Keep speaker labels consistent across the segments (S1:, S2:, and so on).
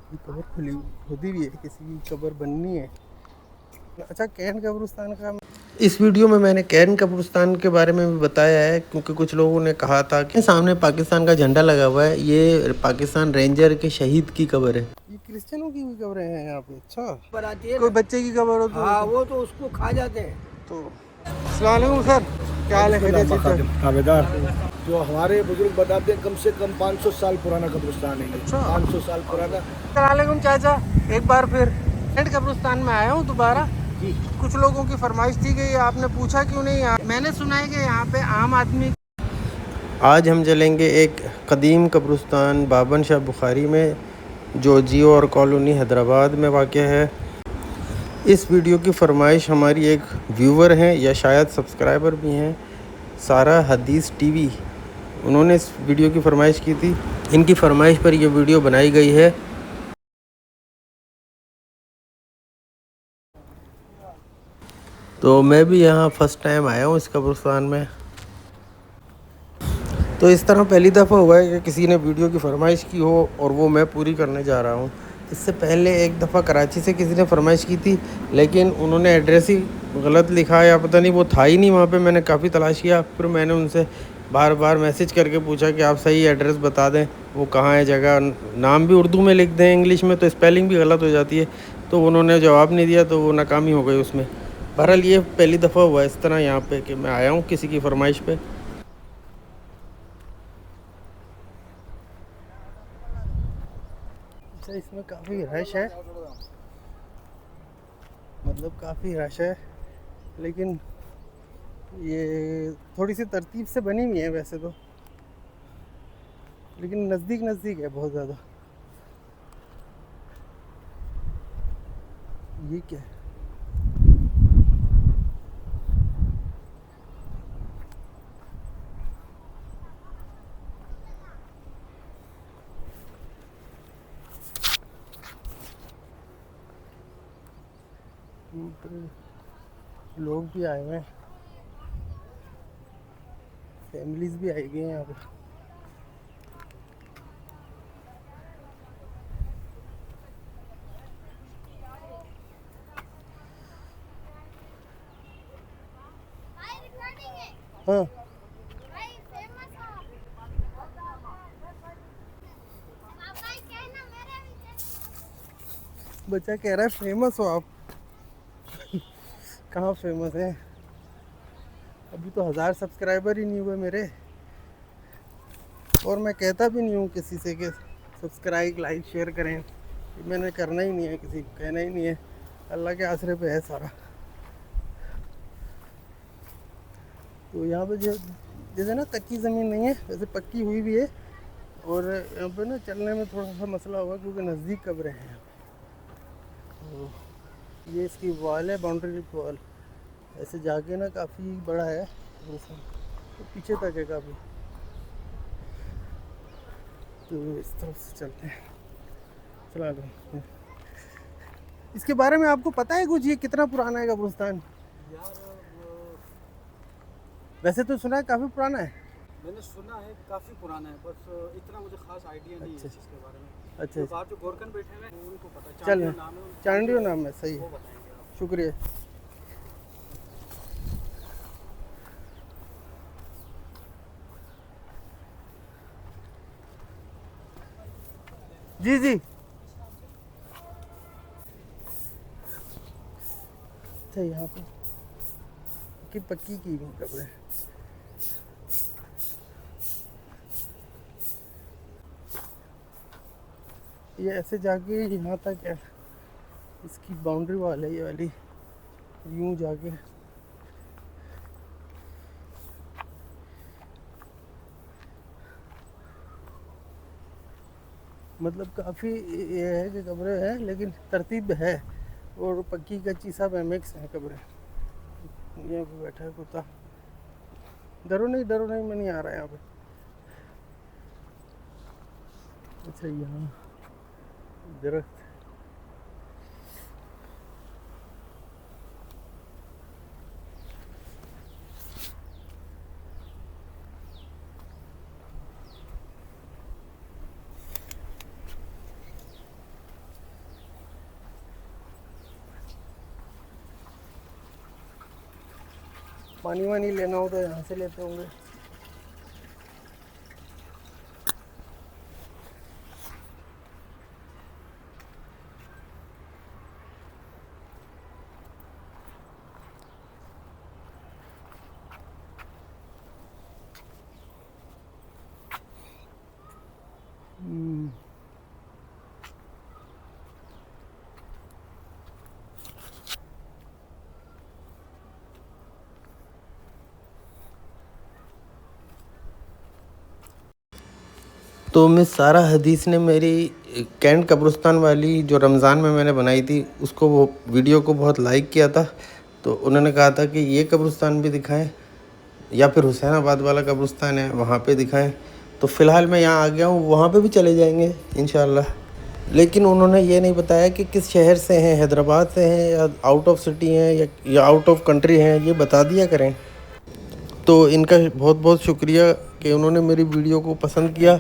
S1: ये कब्र खुदी भी है, किसी की कब्र बननी है। अच्छा, कैन कब्रिस्तान का इस वीडियो में मैंने कैन कब्रिस्तान के बारे में भी बताया है, क्योंकि कुछ लोगों ने कहा था कि सामने पाकिस्तान का झंडा लगा हुआ है, ये पाकिस्तान रेंजर के शहीद की कब्र है। ये क्रिश्चियनों की भी कब्रें हैं यहाँ पे। अच्छा,
S2: बनाती है
S1: कोई
S2: ना।
S1: बच्चे की कब्र हो तो
S2: हाँ, वो तो उसको खा जाते हैं।
S1: तो अस्सलाम वालेकुम सर, क्या हाल है? खैरियत?
S3: ताबेदार जो हमारे बुजुर्ग बताते हैं, कम से कम 500 साल पुराना कब्रिस्तान है ये।
S1: अच्छा।
S3: 500 साल पुराना।
S1: अस्सलाम वालेकुम चाचा, एक बार फिर कैंट कब्रिस्तान में आया हूँ दोबारा।
S3: जी,
S1: कुछ लोगों की फरमाइश थी कि आपने पूछा क्यों नहीं, मैंने सुना है कि यहाँ पे आम आदमी। आज हम चलेंगे एक कदीम कब्रिस्तान बाबन शाह बुखारी में, जो जियो और कॉलोनी हैदराबाद में वाक़ है। इस वीडियो की फरमाइश हमारी एक व्यूवर हैं या शायद सब्सक्राइबर भी हैं, सारा हदीस टीवी, उन्होंने इस वीडियो की फरमाइश की थी। इनकी फरमाइश पर यह वीडियो बनाई गई है। तो मैं भी यहाँ फ़र्स्ट टाइम आया हूँ इस कब्रिस्तान में। तो इस तरह पहली दफ़ा हुआ है कि किसी ने वीडियो की फरमाइश की हो और वो मैं पूरी करने जा रहा हूँ। इससे पहले एक दफ़ा कराची से किसी ने फरमाइश की थी, लेकिन उन्होंने एड्रेस ही गलत लिखा या पता नहीं, वो था ही नहीं वहाँ पे। मैंने काफ़ी तलाश किया, फिर मैंने उनसे बार बार मैसेज करके पूछा कि आप सही एड्रेस बता दें, वो कहाँ है जगह। नाम भी उर्दू में लिख दें, इंग्लिश में, तो स्पेलिंग भी गलत हो जाती है। तो उन्होंने जवाब नहीं दिया, तो वो नाकामी हो गई उसमें। बहरहाल ये पहली दफ़ा हुआ है इस तरह यहाँ पे कि मैं आया हूँ किसी की फरमाइश पे। अच्छा, इसमें काफ़ी रश है, मतलब काफ़ी रश है, लेकिन ये थोड़ी सी तरतीब से बनी हुई है वैसे तो, लेकिन नज़दीक नज़दीक है बहुत ज़्यादा। ये क्या है? लोग भी आए हुए हैं, फैमिलीज भी आई हुई हैं यहाँ पे। हाँ, बच्चा कह रहा है फेमस हो आप। कहाँ फेमस है? अभी तो 1000 सब्सक्राइबर ही नहीं हुए मेरे, और मैं कहता भी नहीं हूँ किसी से कि सब्सक्राइब लाइक शेयर करें। मैंने करना ही नहीं है, किसी को कहना ही नहीं है, अल्लाह के आसरे पे है सारा। तो यहाँ पे जो जैसे ना कच्ची ज़मीन नहीं है, वैसे पक्की हुई भी है, और यहाँ पे ना चलने में थोड़ा सा मसला होगा क्योंकि नज़दीक कब्रें हैं यहाँ पे। तो ये इसकी वॉल है, बाउंड्री वॉल, ऐसे जाके ना काफ़ी बड़ा है, तो पीछे तक है काफ़ी। तो इस तरफ से चलते हैं, चला लो। इसके बारे में आपको पता है कुछ, ये कितना पुराना है कब्रिस्तान?
S2: यार,
S1: वैसे तो सुना है काफ़ी पुराना है।
S2: मैंने सुना है काफ़ी पुराना है, बस इतना मुझे खास आइडिया नहीं है
S1: अच्छा
S2: इस चीज़ के बारे में।
S1: अच्छा
S2: जो
S1: अच्छा,
S2: बाहर जो गोरकन बैठे हुए हैं उनको पता है,
S1: चल
S2: चांडियो नाम है उनका,
S1: चांडियो नाम है, सही
S2: वो
S1: है,
S2: बताएंगे आप।
S1: शुक्रिया। जी जी। अच्छा, यहाँ पे कि पक्की की हुई कब्रें। ये ऐसे जाके यहाँ तक है, इसकी बाउंड्री वॉल है ये वाली, यूं जाके। मतलब काफ़ी ये है कि कब्रें हैं, लेकिन तरतीब है, और पक्की कच्ची सब मिक्स हैं कब्रें। यहाँ पे बैठा है कुत्ता, डरो नहीं डरो नहीं, मैं नहीं आ रहा यहाँ पे। अच्छा, यहाँ दरख्त। पानी वानी लेना हो तो यहाँ से लेते होंगे। तो मिस सारा हदीस ने मेरी कैंट कब्रिस्तान वाली जो रमज़ान में मैंने बनाई थी उसको, वो वीडियो को बहुत लाइक किया था। तो उन्होंने कहा था कि ये कब्रिस्तान भी दिखाएं या फिर हुसैनाबाद वाला कब्रिस्तान है वहाँ पे दिखाएं। तो फ़िलहाल मैं यहाँ आ गया हूँ, वहाँ पे भी चले जाएंगे इंशाल्लाह। लेकिन उन्होंने ये नहीं बताया कि किस शहर से हैं, हैदराबाद से हैं या आउट ऑफ सिटी हैं या आउट ऑफ कंट्री हैं, ये बता दिया करें। तो इनका बहुत बहुत शुक्रिया कि उन्होंने मेरी वीडियो को पसंद किया।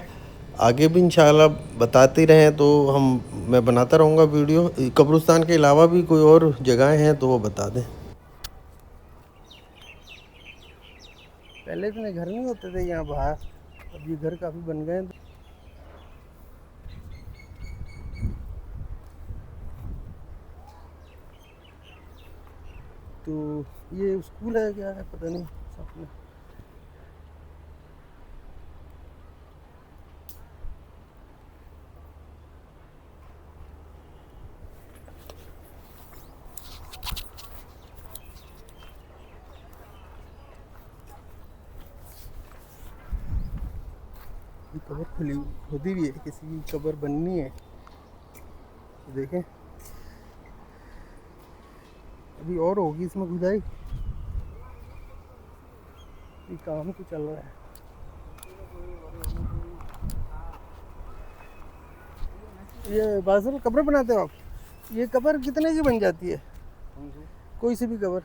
S1: आगे भी इंशाल्लाह बताते रहें तो मैं बनाता रहूँगा वीडियो। कब्रिस्तान के अलावा भी कोई और जगहें हैं तो वो बता दें। पहले इतने घर नहीं होते थे यहाँ बाहर, अब ये घर काफ़ी बन गए हैं। तो ये स्कूल है क्या है पता नहीं साथ में। ये कबर खुदी भी है, किसी की कबर बननी है। तो देखें अभी और होगी इसमें खुदाई, ये काम तो चल रहा है। ये बासर कब्र बनाते हो आप? ये कब्र कितने की बन जाती है? कोई सी भी कब्र?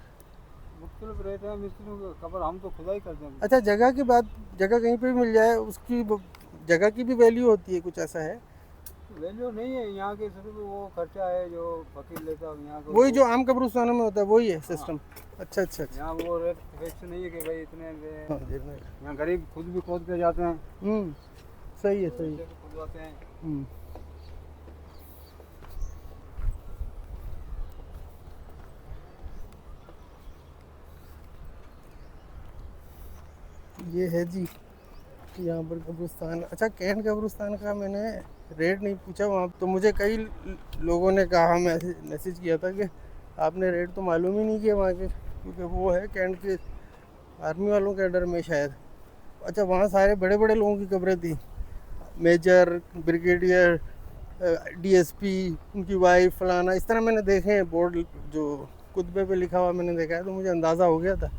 S2: मुख्तलिफ रहते हैं मिस्त्रियों के कबर, हम तो खुदाई करते हैं।
S1: अच्छा, जगह की बात, जगह कहीं पे भी मिल जाए उसकी जगह की भी वैल्यू होती है, कुछ ऐसा है?
S2: वैल्यू नहीं है यहाँ के, सिर्फ वो खर्चा है जो वकील लेता है यहाँ का।
S1: वही जो आम कब्रिस्तानों में होता है वही है सिस्टम? अच्छा अच्छा अच्छा।
S2: यहाँ वो रेट फिक्स नहीं है कि भाई इतने
S1: हाँ, देखना है।
S2: यहाँ गरीब खुद भी खोद के जाते हैं।
S1: सही है सही है।
S2: खुदवाते हैं।
S1: ये है जी यहाँ पर कब्रिस्तान। अच्छा, कैंट कब्रिस्तान का मैंने रेट नहीं पूछा वहाँ, तो मुझे कई लोगों ने कहा, मैसेज किया था कि आपने रेट तो मालूम ही नहीं किया वहाँ के, क्योंकि वो है कैंट के आर्मी वालों के अंडर में शायद। अच्छा, वहाँ सारे बड़े बड़े लोगों की कब्रें थी, मेजर, ब्रिगेडियर, डीएसपी, उनकी वाइफ, फलाना, इस तरह मैंने देखे हैं बोर्ड, जो कुतबे पे लिखा हुआ मैंने देखा है, तो मुझे अंदाज़ा हो गया था।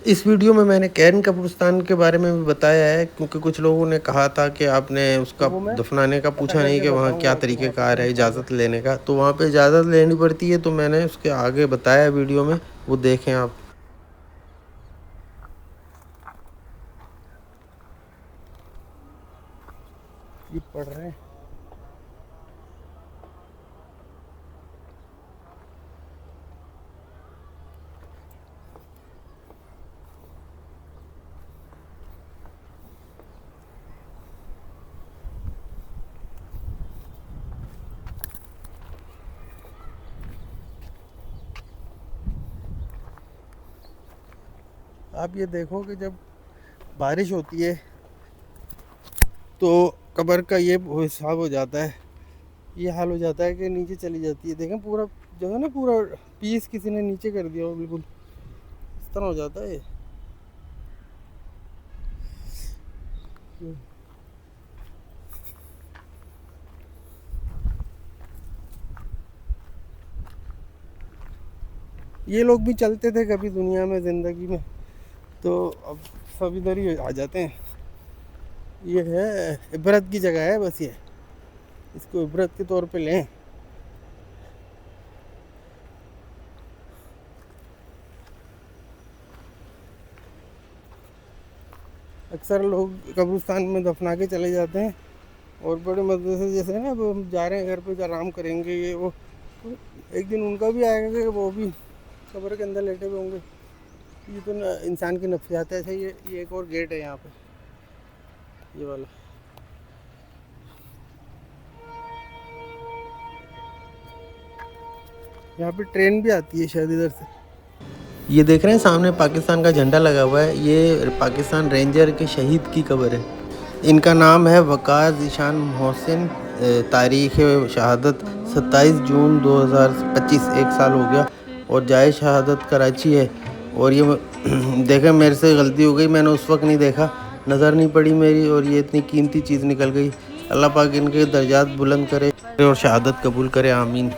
S1: इस वीडियो में मैंने कैंट कब्रिस्तान के बारे में भी बताया है, क्योंकि कुछ लोगों ने कहा था कि आपने उसका दफनाने का पूछा नहीं कि वहाँ क्या तरीक़ेकार है इजाज़त लेने का। तो वहाँ पे इजाज़त लेनी पड़ती है, तो मैंने उसके आगे बताया वीडियो में, वो देखें आप। ये पढ़ रहे हैं। आप ये देखो कि जब बारिश होती है तो कब्र का ये हिसाब हो जाता है, ये हाल हो जाता है कि नीचे चली जाती है। देखें पूरा जो है ना, पूरा पीस किसी ने नीचे कर दिया हो, बिल्कुल इस तरह हो जाता है। ये लोग भी चलते थे कभी दुनिया में, ज़िंदगी में, तो अब सब इधर ही आ जाते हैं। ये है इबरत की जगह है बस, ये इसको इबरत के तौर पे लें। अक्सर लोग कब्रिस्तान में दफना के चले जाते हैं, और बड़े मज़े से, जैसे ना अब हम जा रहे हैं घर पे आराम करेंगे ये वो, तो एक दिन उनका भी आएगा कि वो भी कब्र के अंदर लेटे हुए होंगे। ये तो इंसान की नफ्सियात है। अच्छा ये एक और गेट है यहाँ पे, ये वाला। यहाँ पे ट्रेन भी आती है शायद इधर से। ये देख रहे हैं सामने पाकिस्तान का झंडा लगा हुआ है, ये पाकिस्तान रेंजर के शहीद की कब्र है। इनका नाम है वक़ार ज़ीशान मोहसिन। तारीख़ शहादत 27 जून 2025, 1 साल हो गया। और जाए शहादत कराची है। और ये देखें मेरे से गलती हो गई, मैंने उस वक्त नहीं देखा, नज़र नहीं पड़ी मेरी, और ये इतनी कीमती चीज़ निकल गई। अल्लाह पाक इनके दर्जात बुलंद करे और शहादत कबूल करे, आमीन।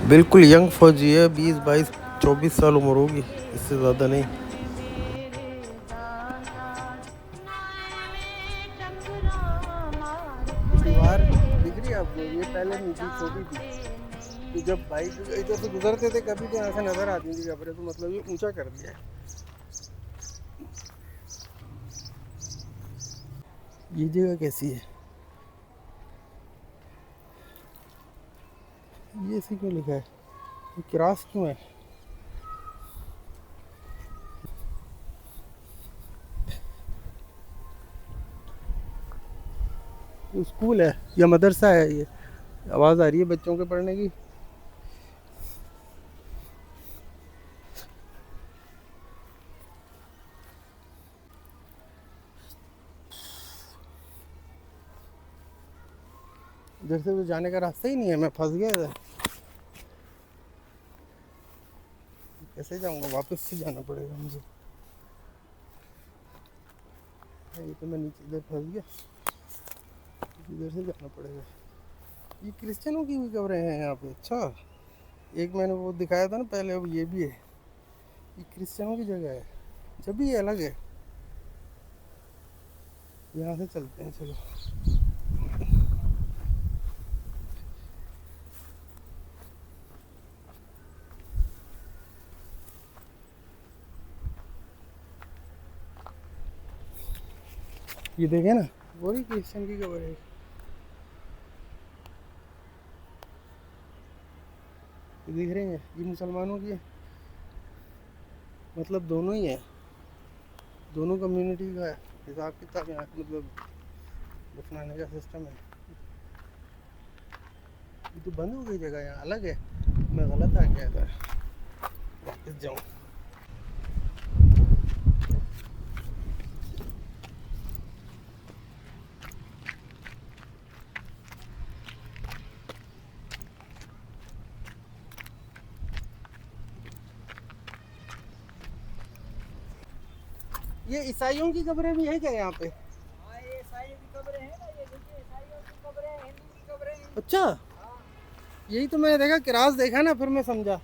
S1: बिल्कुल यंग फौजी है, 20-22-24 साल उम्र होगी, इससे ज़्यादा नहीं। दीवार दिख रही है आपको, ये पहले नहीं थी, छोटी थी। तो जब बाइक इधर से गुजरते थे कभी तो यहाँ से नज़र आती थी कब्रें, तो मतलब ये ऊंचा कर दिया है। ये जगह कैसी है? ये इसी क्यों लिखा है? ये क्रॉस क्यों है? ये स्कूल है या मदरसा है? ये आवाज़ आ रही है बच्चों के पढ़ने की। इधर से तो जाने का रास्ता ही नहीं है, मैं फंस गया इधर। कैसे जाऊंगा? वापस से जाना पड़ेगा मुझे। ये तो मैं नीचे इधर फंस गया, इधर से जाना पड़ेगा। ये क्रिश्चियनों की भी कब्रें हैं यहाँ पे। अच्छा, एक मैंने वो दिखाया था ना पहले, अब ये भी है। ये क्रिश्चियनों की जगह है, जब भी ये अलग है। यहाँ से चलते हैं, चलो। ये देखे ना, वो भी क्रिश्चियन की कब्र है। ये दिख रहे हैं, ये मुसलमानों की है। मतलब दोनों ही है, दोनों कम्युनिटी का हिसाब किताब यहाँ मतलब दफनाने का सिस्टम है। ये तो बंद हो गई जगह, यहाँ अलग है। मैं गलत आ गया था, वापस जाऊँ। ये ईसाइयों की कब्रें भी है क्या यहाँ पे?
S2: हाँ, ये ईसाइयों की कब्रें हैं ना, ये देखिए ईसाइयों की कब्रें हैं, हिंदू की कब्रें हैं।
S1: अच्छा, यही तो मैंने देखा, क्रास देखा ना, फिर मैं समझा।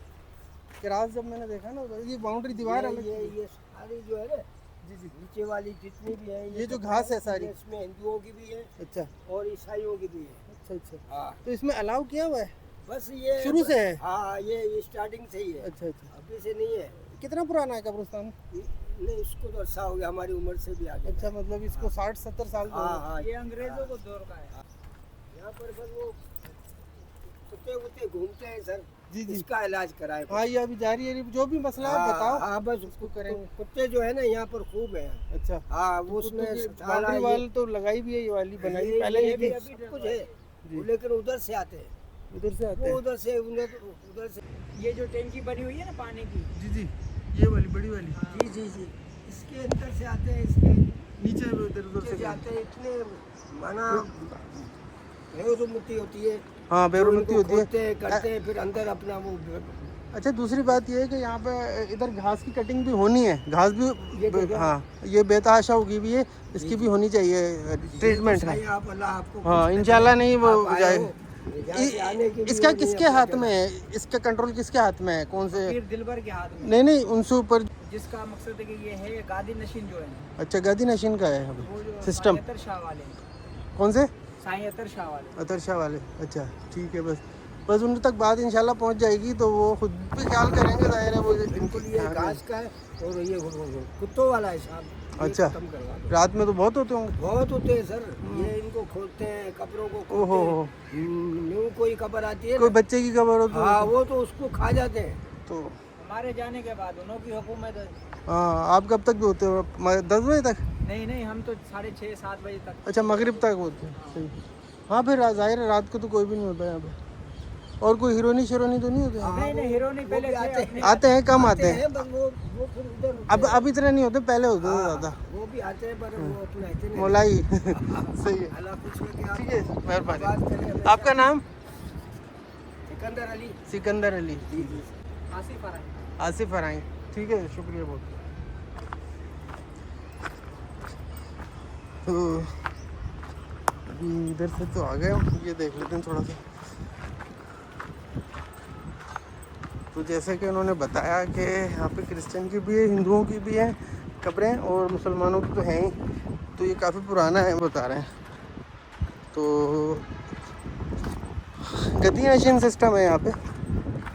S1: क्रास जब मैंने देखा ना, तो ये बाउंड्री दीवार अलग थी।
S2: ये सारी जो है ना,
S1: जी जी,
S2: नीचे वाली जितनी भी है,
S1: ये जो घास है सारी,
S2: इसमें हिंदुओं की भी है
S1: अच्छा
S2: और ईसाइयों की भी है।
S1: अच्छा अच्छा।
S2: हाँ,
S1: तो इसमें अलाउ किया हुआ है
S2: बस ये
S1: शुरू से है?
S2: हाँ, ये स्टार्टिंग से ही है,
S1: अच्छा अच्छा।
S2: अभी से नहीं है।
S1: कितना पुराना है कब्रिस्तान?
S2: नहीं, इसको तो अर्सा हो गया, हमारी उम्र से भी आगे।
S1: अच्छा, मतलब इसको 60-70 साल तो
S2: हाँ
S1: हो गए।
S2: हाँ, ये अंग्रेजों को दौर का है। यहाँ पर बस वो कुत्ते वुत्ते घूमते हैं सर,
S1: जी जी,
S2: इसका इलाज कराए।
S1: हाँ ये अभी जारी है, जो भी मसला है बताओ।
S2: हाँ, बस
S1: उसको करेंगे।
S2: कुत्ते जो है ना यहाँ पर खूब है।
S1: अच्छा,
S2: हाँ, वो उसमें
S1: बाउंड्री वाल तो लगाई भी है, ये वाली बनाई है पहले,
S2: ये भी
S1: लेकिन
S2: अभी कुछ है,
S1: जी।
S2: लेकिन उधर से आते हैं,
S1: उधर से आते
S2: वो
S1: हैं।
S2: उधर से। ये जो टैंकी बनी हुई है ना पानी की,
S1: जी जी, ये वाली बड़ी वाली,
S2: जी जी जी, इसके अंदर से आते हैं, इसके
S1: नीचे इधर उधर से
S2: आते हैं। इतने माना बेरुमती होती है।
S1: हाँ, बेरुमती होती है,
S2: करते हैं, फिर अंदर अपना वो।
S1: अच्छा, दूसरी बात ये है कि यहाँ पे इधर घास की कटिंग भी होनी है, घास भी, हाँ ये बेतहाशा उगी भी है, इसकी भी होनी चाहिए ट्रीटमेंट है। हाँ इंशाल्लाह, नहीं वो जाए। इसका किसके हाथ में है? इसका कंट्रोल किसके हाथ में है? कौन से?
S2: दिलबर के हाथ में।
S1: नहीं उनसे ऊपर,
S2: जिसका मकसद है कि ये है गादी नशीन जो है।
S1: अच्छा, गादी नशीन का है सिस्टम।
S2: शाह वाले,
S1: कौन से?
S2: साईं अतर शाह वाले।
S1: अतर शाह वाले, अच्छा ठीक है। बस उन तक बात इंशाल्लाह पहुंच जाएगी, तो वो खुद भी ख्याल करेंगे, जाहिर है वो
S2: बिल्कुल। ये घास का है और ये कुत्तों वाला है साहब।
S1: अच्छा, रात में तो बहुत होते होंगे।
S2: बहुत होते हैं सर, ये इनको खोलते हैं, कब्रों को खोलते
S1: ओहो,
S2: हैं। न्यू कोई कब्र आती है
S1: कोई
S2: ना,
S1: बच्चे की कब्र हो तो
S2: हाँ, वो तो उसको खा जाते हैं।
S1: तो
S2: हमारे जाने के बाद उन्हों की हुकूमत है।
S1: हाँ, आप कब तक होते हो? 10 बजे तक?
S2: नहीं नहीं, हम तो 6:30-7 बजे तक।
S1: अच्छा, मगरिब तक होते हैं, सही। हाँ, फिर जाहिर है रात को तो कोई भी नहीं होता यहाँ पे। और कोई हीरोनी शिरोनी तो नहीं होते यहाँ?
S2: नहीं नहीं, हीरो नहीं, पहले थे।
S1: आते हैं, कम आते हैं।
S2: बस वो फिर उधर
S1: अब इतने नहीं होते, पहले होते थे ज़्यादा।
S2: वो भी आते हैं, पर वो अपना इतने
S1: मोलाई सही है,
S2: अल्लाह कुछ में क्या
S1: ठीक है, मेहरबानी।
S2: बात करें।
S1: आपका नाम?
S2: सिकंदर अली।
S1: सिकंदर अली।
S2: आसिफ अराई।
S1: आसिफ अराई, ठीक है, शुक्रिया बहुत। तो अभी इधर से तो आ गए हम, ये देख लेते हैं थोड़ा सा। तो जैसे कि उन्होंने बताया कि यहाँ पे क्रिश्चियन की भी है, हिंदुओं की भी है कब्रें, और मुसलमानों की तो हैं ही। तो ये काफ़ी पुराना है बता रहे हैं। तो गद्दी नशीन सिस्टम है यहाँ पे।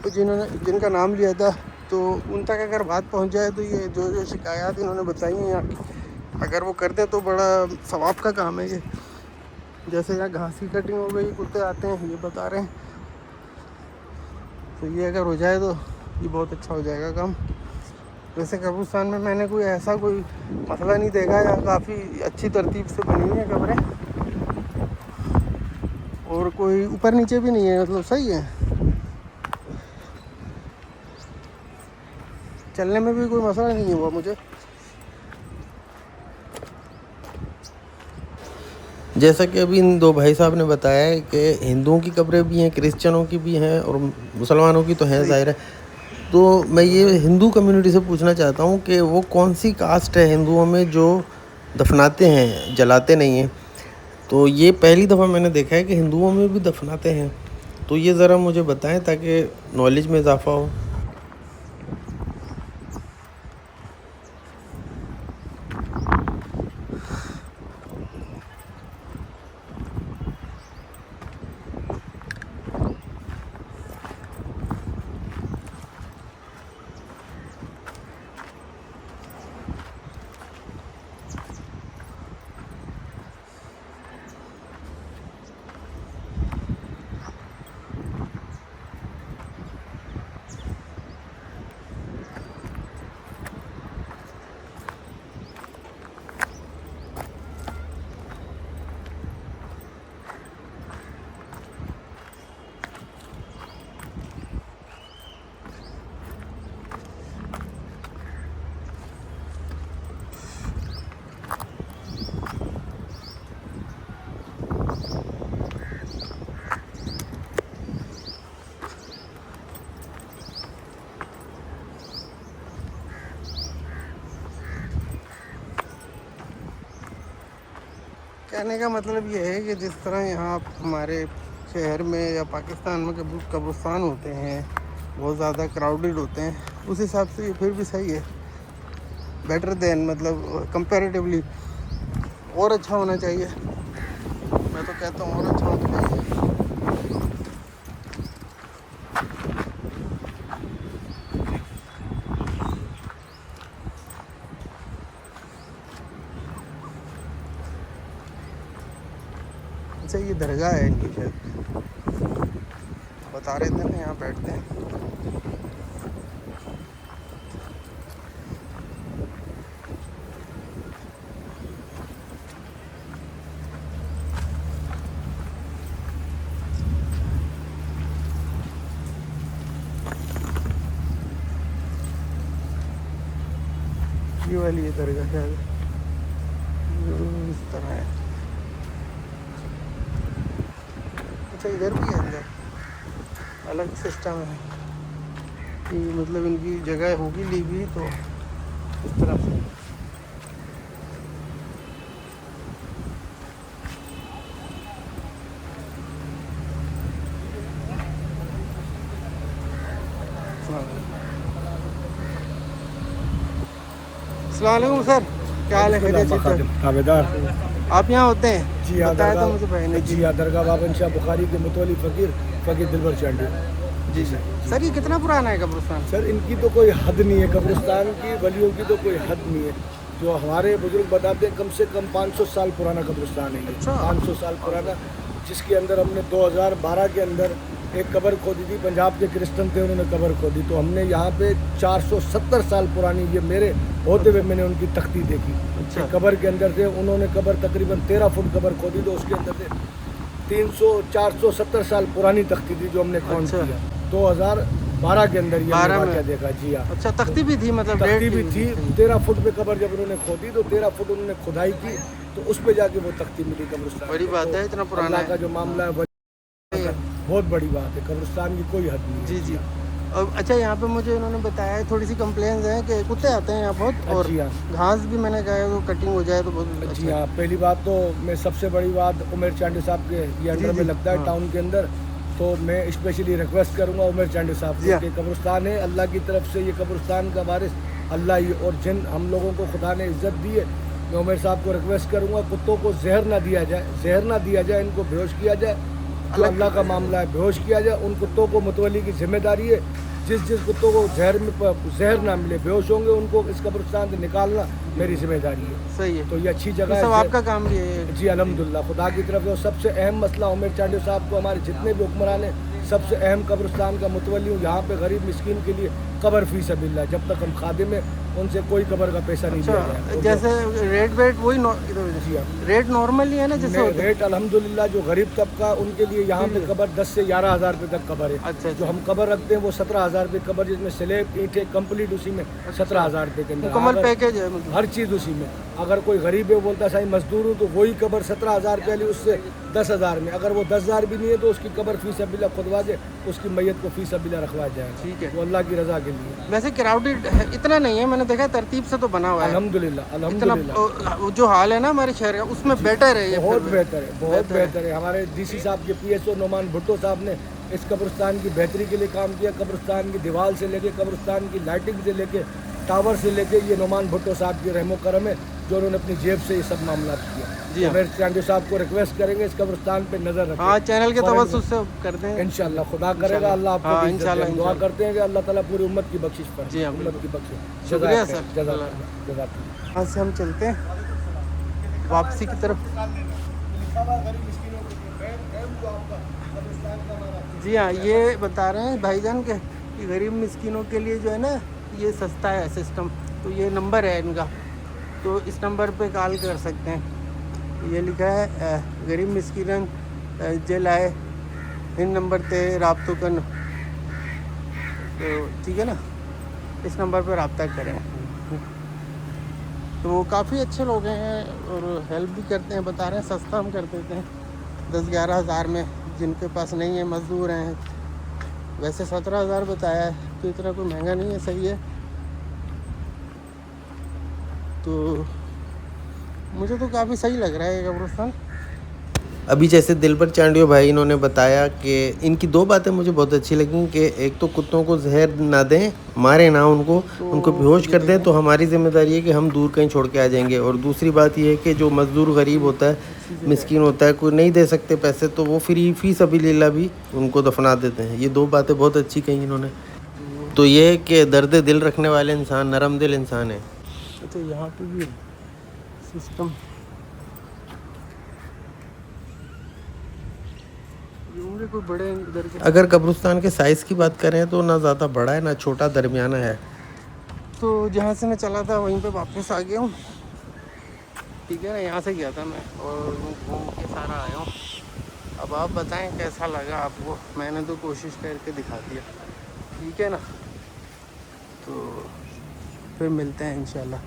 S1: तो जिनका नाम लिया था, तो उन तक अगर बात पहुँच जाए तो ये जो शिकायत इन्होंने बताई हैं यहाँ की, अगर वो कर दें तो बड़ा सवाब का काम है ये। जैसे यहाँ घास की कटिंग हो गई, कुत्ते आते हैं, ये बता रहे हैं। तो ये अगर हो जाए तो ये बहुत अच्छा हो जाएगा काम। वैसे कब्रिस्तान में मैंने कोई ऐसा कोई मसला नहीं देखा, यहाँ काफ़ी अच्छी तरतीब से बनी हुई है कब्रें, और कोई ऊपर नीचे भी नहीं है, मतलब सही है। चलने में भी कोई मसला नहीं हुआ मुझे। जैसा कि अभी इन दो भाई साहब ने बताया है कि हिंदुओं की कब्रें भी हैं, क्रिश्चियनों की भी हैं, और मुसलमानों की तो हैं ज़ाहिर है। तो मैं ये हिंदू कम्युनिटी से पूछना चाहता हूँ कि वो कौन सी कास्ट है हिंदुओं में जो दफनाते हैं, जलाते नहीं हैं। तो ये पहली दफ़ा मैंने देखा है कि हिंदुओं में भी दफनाते हैं। तो ये ज़रा मुझे बताएं ताकि नॉलेज में इजाफा हो। कहने का मतलब ये है कि जिस तरह यहाँ हमारे शहर में या पाकिस्तान में कब्रिस्तान होते हैं, बहुत ज़्यादा क्राउडेड होते हैं, उस हिसाब से ये फिर भी सही है, बेटर देन, मतलब कंपैरेटिवली और अच्छा होना चाहिए। मैं तो कहता हूँ और अच्छा होना चाहिए। अच्छा, ये दरगाह है इनकी, शायद बता रहे थे ना, यहाँ बैठते हैं। ये वाली ये दरगाह शायद इस तरह है। अच्छा, इधर भी है, अंदर अलग सिस्टम है कि मतलब इनकी जगह होगी ली हुई, तो इस तरह से। अस्सलाम वालेकुम सर, क्या हाल है? खैरियत?
S3: आवेदार
S1: आप यहाँ होते हैं?
S3: जी हाँ,
S1: बताया
S3: दरगाह
S1: था मुझे भाई ने।
S3: जी हाँ, दरगाह बाबन शाह बुखारी के मुतवली फ़कीर दिलबर चांडी।
S1: जी सर, ये कितना पुराना है कब्रिस्तान?
S3: सर, इनकी तो कोई हद नहीं है, कब्रिस्तान की वलियों की तो कोई हद नहीं है। जो हमारे बुजुर्ग बताते हैं, कम से कम 500 साल पुराना कब्रिस्तान है ये।
S1: अच्छा।
S3: 500 साल पुराना, जिसके अंदर हमने 2012 के अंदर एक कब्र खोदी थी, पंजाब के क्रिश्चियन थे, उन्होंने कब्र खोदी, तो हमने यहाँ पे 470 साल पुरानी, ये मेरे होते हुए मैंने उनकी तख्ती देखी।
S1: अच्छा।
S3: कब्र के अंदर से उन्होंने कब्र तकरीबन 13 फुट कब्र खोदी, तो उसके अंदर से 470 साल पुरानी तख्ती थी जो हमने काउंट
S1: अच्छा।
S3: किया। 2012 के अंदर ये
S1: 12 में
S3: क्या देखा जी हाँ।
S1: अच्छा, तख्ती भी थी, मतलब
S3: तख्ती
S1: रेट
S3: भी थी। 13 फुट पे कब्र जब उन्होंने खोदी तो 13 फुट उन्होंने खुदाई की, तो उस पे जाके वो तख्ती मिली कब्रिस्तान।
S1: बड़ी बात है, इतना पुराना
S3: अल्लाह
S1: है।
S3: का जो मामला है बहुत बड़ी बात है, कब्रिस्तान की कोई हद नहीं है।
S1: जी जी। और अच्छा, यहाँ पे मुझे इन्होंने बताया है थोड़ी सी कंप्लेंट्स हैं कि कुत्ते आते हैं यहाँ बहुत, और
S3: जी हाँ।
S1: घास भी मैंने कहा है वो कटिंग हो जाए तो बहुत
S3: जी
S1: अच्छा।
S3: हाँ, पहली बात तो मैं सबसे बड़ी बात उमेर चांडी साहब के ये अंडर में लगता है
S1: हाँ।
S3: टाउन के अंदर, तो मैं स्पेशली रिक्वेस्ट करूंगा उमेर चांडी साहब
S1: जी हाँ।
S3: के, कब्रिस्तान है अल्लाह की तरफ से, ये कब्रिस्तान का वारिस अल्लाह ही, और जिन हम लोगों को खुदा ने इज्जत दी है, मैं उमेर साहब को रिक्वेस्ट करूंगा कुत्तों को जहर ना दिया जाए, इनको बेहोश किया जाए। जो अल्लाह का मामला है बेहोश किया जाए, उन कुत्तों को मुतवली की जिम्मेदारी है। जिस कुत्तों को जहर ना मिले, बेहोश होंगे, उनको इस कब्रिस्तान से निकालना मेरी जिम्मेदारी है।
S1: सही है,
S3: तो ये अच्छी
S1: तो
S3: जगह
S1: सब
S3: है।
S1: आपका काम भी है।
S3: जी अल्हम्दुलिल्लाह, खुदा की तरफ से। और सबसे अहम मसला उमेर चांडी साहब को, हमारे जितने भी हुक्मरान हैं, सबसे अहम कब्रिस्तान का मुतवली हूँ। यहाँ पे गरीब मिस्किन के लिए कब्र फी सबिल्लाह, जब तक हम खादिम हैं उनसे कोई कब्र का पैसा नहीं लिया
S1: अच्छा,
S3: जाएगा।
S1: जैसे रेट वेट वही
S3: जी हाँ।
S1: रेट नॉर्मल ही है ना जैसे होता है?
S3: रेट अल्हम्दुलिल्लाह जो गरीब तबका उनके लिए यहाँ पे कब्र 10 से 11 हज़ार रुपये तक कब्र है।
S1: अच्छा,
S3: जो हम कब्र रखते हैं वो 17 हज़ार रुपये कब्र, जिसमें स्लेब ईंटें कंप्लीट उसी में 17 हज़ार रुपये के अंदर
S1: मुकम्मल
S3: अगर
S1: पैकेज है मतलब।
S3: हर चीज़ उसी में। अगर कोई गरीब है बोलता साईं मजदूर हूँ, तो वही कब्र 17 हज़ार रुपये वाली उससे 10 हज़ार में। अगर वो 10 हज़ार भी नहीं है तो उसकी कब्र फी सबिल्लाह खुदवा के उसकी मैयत को फी सबिल्लाह रखवा जाएगा।
S1: ठीक है।
S3: वो अल्लाह की रज़ा के लिए।
S1: वैसे क्राउडेड इतना नहीं है, मैंने देखा तरतीब से तो बना हुआ है
S3: अल्हम्दुलिल्लाह
S1: इतना।
S3: अल्हम्दुलिल्लाह
S1: जो हाल है ना हमारे शहर का, उसमें बेटर है ये।
S3: बहुत
S1: फिर भी।
S3: बेहतर है, बहुत बेहतर है। हमारे डीसी साहब के PSO नोमान भुट्टो साहब ने इस कब्रिस्तान की बेहतरी के लिए काम किया। कब्रिस्तान की दीवार से लेके, कब्रिस्तान की लाइटिंग से लेके, टावर से लेके, ये नोमान भुट्टो साहब की रहमो करम है जो उन्होंने अपनी जेब से ये सब मामला किया।
S1: जी हाँ।
S3: मेरे चांडी साहब को रिक्वेस्ट करेंगे इस कब्रिस्तान पे नजर रखें।
S1: हाँ, चैनल के तवज्जुह से करते हैं
S3: इंशाल्लाह, खुदा करेगा, अल्लाह आपको
S1: हाँ,
S3: भी इज्जत दे।
S1: इंशाल्लाह,
S3: हम दुआ
S1: इंशाल्लाह।
S3: करते हैं कि अल्लाह ताला पूरी उम्मत की बख्शिश पर,
S1: जी हाँ,
S3: उम्मत की बख्शिश।
S1: शुक्रिया
S3: जज़ाक
S1: सर।
S3: जज़ाक।
S1: यहाँ से हम चलते हैं वापसी की तरफ। जी हाँ, ये बता रहे हैं भाईजान के कि गरीब मिस्किनों के लिए जो है ना ये सस्ता है सिस्टम। तो ये नंबर है इनका, तो इस नंबर पे कॉल कर सकते हैं। ये लिखा है गरीब मिस्किन जे लाए इन नंबर पे राब्तो कन। तो ठीक है ना, इस नंबर पे रब्ता करें। तो वो काफ़ी अच्छे लोग हैं और हेल्प भी करते हैं। बता रहे हैं सस्ता हम कर देते हैं 10-11 हज़ार में, जिनके पास नहीं है, मज़दूर हैं। वैसे 17 हज़ार बताया है, तो इतना कोई महंगा नहीं है, सही है। तो मुझे तो काफ़ी सही लग रहा है ये कब्रिस्तान। अभी जैसे दिलबर चांडियो भाई इन्होंने बताया कि इनकी दो बातें मुझे बहुत अच्छी लगी कि एक तो कुत्तों को जहर ना दें, मारे ना उनको बेहोश कर दें, तो हमारी जिम्मेदारी है कि हम दूर कहीं छोड़ के आ जाएंगे। और दूसरी बात ये है कि जो मज़दूर गरीब होता है, मिस्कीन होता है, कोई नहीं दे सकते पैसे, तो वो फी सबिलिल्लाह भी उनको दफना देते हैं। ये दो बातें बहुत अच्छी कही इन्होंने। तो ये है कि दर्द दिल रखने वाले इंसान नरम दिल इंसान है। तो यहाँ पे भी सिस्टम कोई बड़े इधर के। अगर कब्रिस्तान के साइज़ की बात करें तो ना ज़्यादा बड़ा है ना छोटा, दरमियाना है। तो जहाँ से मैं चला था वहीं पे वापस आ गया हूँ। ठीक है ना, यहाँ से गया था मैं और घूम के सारा आया हूँ। अब आप बताएं कैसा लगा आपको। मैंने तो कोशिश करके दिखा दिया, ठीक है ना। तो फिर मिलते हैं इंशाल्लाह।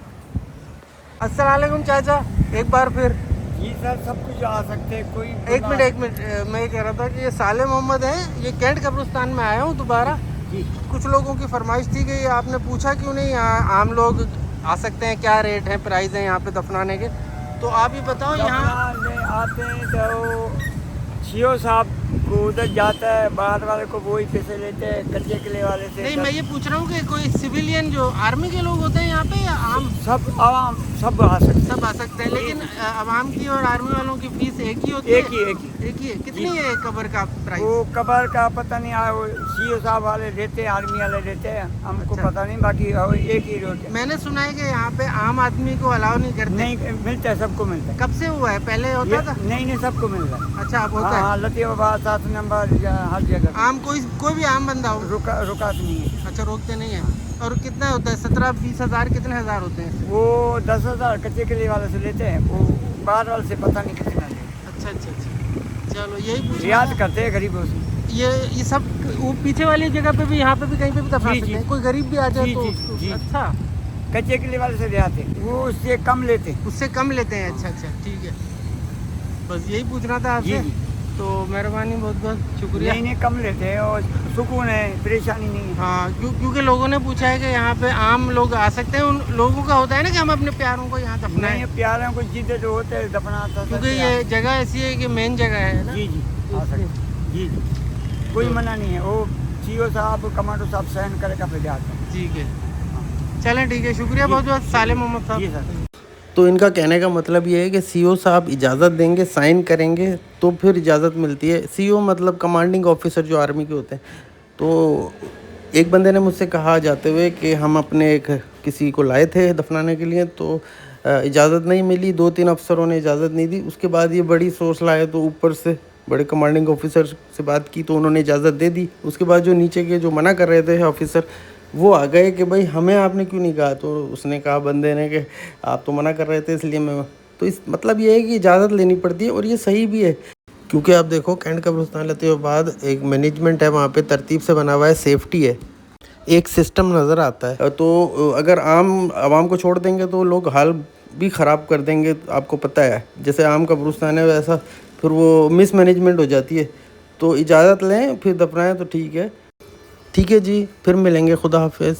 S1: अस्सलाम वालेकुम चाचा, एक बार फिर।
S2: जी सर, सब कुछ आ सकते हैं, कोई
S1: एक मिनट मैं ये कह रहा था कि ये साले मोहम्मद हैं, ये कैंट कब्रिस्तान में आया हूँ दोबारा।
S2: जी।
S1: कुछ लोगों की फरमाइश थी कि आपने पूछा क्यों नहीं आम लोग आ सकते हैं, क्या रेट है, प्राइस है यहाँ पे दफनाने के। तो आप ही बताओ। यहाँ
S2: आते हैं तो सीओ साहब को उधर जाता है, बाहर वाले को वही पैसे लेते हैं, कच्चे किले वाले से।
S1: नहीं, मैं ये पूछ रहा हूँ कि कोई सिविलियन जो आर्मी के लोग होते हैं यहाँ पे या आम
S2: सब आवाम सब आ सकते हैं।
S1: सब आ सकते हैं, लेकिन आवाम की और आर्मी वालों की फीस एक ही होती है? एक ही है। कितनी है कब्र का प्राइस?
S2: वो कब्र का पता नहीं, वो सीओ साहब वाले देते हैं, आर्मी वाले देते हैं, हमको
S1: अच्छा।
S2: पता नहीं, बाकी एक ही रेट है।
S1: मैंने सुना है कि यहाँ पे आम आदमी को अलाउ नहीं करते।
S2: नहीं मिलता है, सबको मिलता है।
S1: कब से हुआ है? पहले होता था?
S2: नहीं, सबको मिल रहा है।
S1: अच्छा, अब होता
S2: हाँ,
S1: है।
S2: लतीफ़ाबाद साथ 10 नंबर या हर जगह
S1: आम कोई भी आम बंदा हो
S2: रुकात नहीं है।
S1: अच्छा, रोकते नहीं है। और कितना होता है, 17-20 हज़ार, कितने हज़ार होते हैं?
S2: वो 10,000 कच्चे केले वाले से लेते हैं, वो बाहर वाले से पता नहीं कितना लेते।
S1: अच्छा अच्छा अच्छा, चलो यही पूछ
S2: रियायत करते हैं गरीबों से।
S1: ये सब वो पीछे वाली जगह पे भी, यहाँ पे भी कहीं पे भी दफना
S2: जी,
S1: सकते
S2: जी।
S1: हैं, कोई गरीब भी आ जाए
S2: जी,
S1: तो
S2: जी,
S1: उसको।
S2: जी।
S1: अच्छा,
S2: कच्चे केले वाले से ले आते हैं, वो उससे कम लेते हैं।
S1: उससे कम लेते हैं। अच्छा अच्छा, ठीक है, बस यही पूछना था
S2: जी,
S1: आपसे।
S2: जी।
S1: तो मेहरबानी, बहुत बहुत शुक्रिया।
S2: नहीं कम लेते हैं और सुकून है, परेशानी नहीं है।
S1: हाँ, क्योंकि लोगों ने पूछा है कि यहाँ पे आम लोग आ सकते हैं, उन लोगों का होता है ना कि हम अपने प्यारों को यहाँ दफनाएं,
S2: नहीं प्यारों को जिद्द जो होते हैं दफना
S1: क्योंकि ये जगह ऐसी है कि मेन जगह है ना।
S2: जी जी आ सकते हैं। जी जी कोई मना नहीं है, वो सीओ साहब कमांडो साहब साइन करेगा फिर जाते हैं।
S1: ठीक है, चलें, ठीक है, शुक्रिया बहुत बहुत साले मोहम्मद साहब।
S2: जी सर।
S1: तो इनका कहने का मतलब ये है कि सीओ साहब इजाज़त देंगे, साइन करेंगे तो फिर इजाज़त मिलती है। सीओ मतलब कमांडिंग ऑफिसर जो आर्मी के होते हैं। तो एक बंदे ने मुझसे कहा जाते हुए कि हम अपने एक किसी को लाए थे दफनाने के लिए, तो इजाज़त नहीं मिली, 2-3 अफसरों ने इजाज़त नहीं दी। उसके बाद ये बड़ी सोच लाए, तो ऊपर से बड़े कमांडिंग ऑफिसर से बात की तो उन्होंने इजाज़त दे दी। उसके बाद जो नीचे के जो मना कर रहे थे ऑफिसर, वो आ गए कि भाई हमें आपने क्यों नहीं कहा। तो उसने कहा बंदे ने कि आप तो मना कर रहे थे इसलिए मैं, तो इस मतलब ये है कि इजाज़त लेनी पड़ती है, और ये सही भी है। क्योंकि आप देखो कैंट कब्रिस्तान लेते हुए बाद एक मैनेजमेंट है वहाँ पे, तरतीब से बना हुआ है, सेफ्टी है, एक सिस्टम नज़र आता है। तो अगर आवाम को छोड़ देंगे तो लोग हाल भी ख़राब कर देंगे, आपको पता है। जैसे आम कब्रिस्तान है वैसा फिर वो मिसमैनेजमेंट हो जाती है। तो इजाज़त लें फिर दफनाएं तो ठीक है। ठीक है जी, फिर मिलेंगे, खुदा हाफिज़।